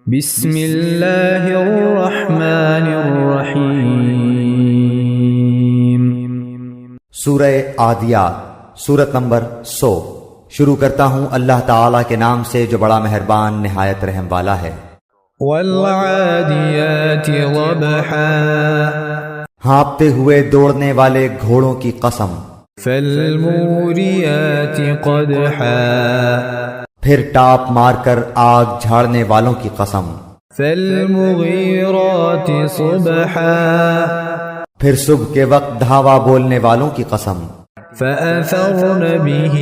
بسم اللہ الرحمن الرحیم۔ سورہ عادیات، سورت نمبر 100۔ شروع کرتا ہوں اللہ تعالیٰ کے نام سے جو بڑا مہربان نہایت رحم والا ہے۔ والعادیات ضبحا، ہانپتے ہوئے دوڑنے والے گھوڑوں کی قسم۔ فالموریات قدحا، پھر ٹاپ مار کر آگ جھاڑنے والوں کی قسم۔ فالمغیرات صبحا، پھر صبح کے وقت دھاوا بولنے والوں کی قسم۔ فأثرن به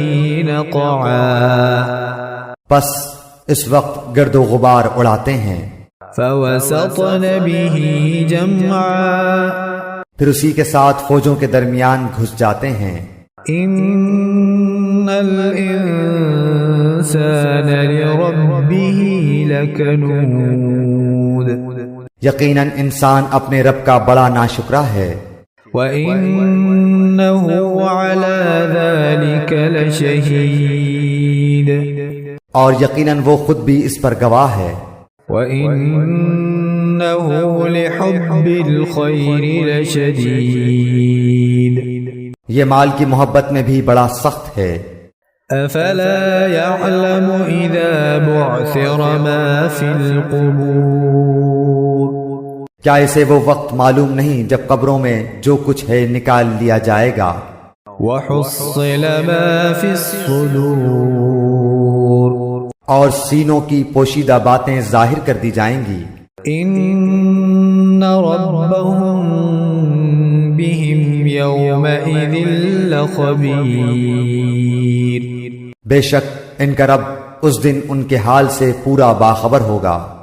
نقعا، پس اس وقت گرد و غبار اڑاتے ہیں۔ فوسطن به جمعا، پھر اسی کے ساتھ فوجوں کے درمیان گھس جاتے ہیں۔ ان الانسان لربه لکنود، یقیناً انسان اپنے رب کا بڑا ناشکرا ہے۔ وَإِنَّهُ عَلَى ذَلِكَ لَشَهِيدٌ، اور یقیناً وہ خود بھی اس پر گواہ ہے۔ وَإِنَّهُ لِحُبِّ الْخَيْرِ لَشَدِيدٌ، یہ مال کی محبت میں بھی بڑا سخت ہے۔ أَفَلَا يَعْلَمُ إِذَا بُعْثِرَ مَا فِي الْقُبُورِ، کیا اسے وہ وقت معلوم نہیں جب قبروں میں جو کچھ ہے نکال لیا جائے گا۔ وَحُصِّلَ مَا فِي الصُّدُورِ، اور سینوں کی پوشیدہ باتیں ظاہر کر دی جائیں گی۔ إِنَّ رَبَّهُم بِهِمْ يَوْمَئِذٍ لَخَبِيرٌ، بے شک ان کا رب اس دن ان کے حال سے پورا باخبر ہوگا۔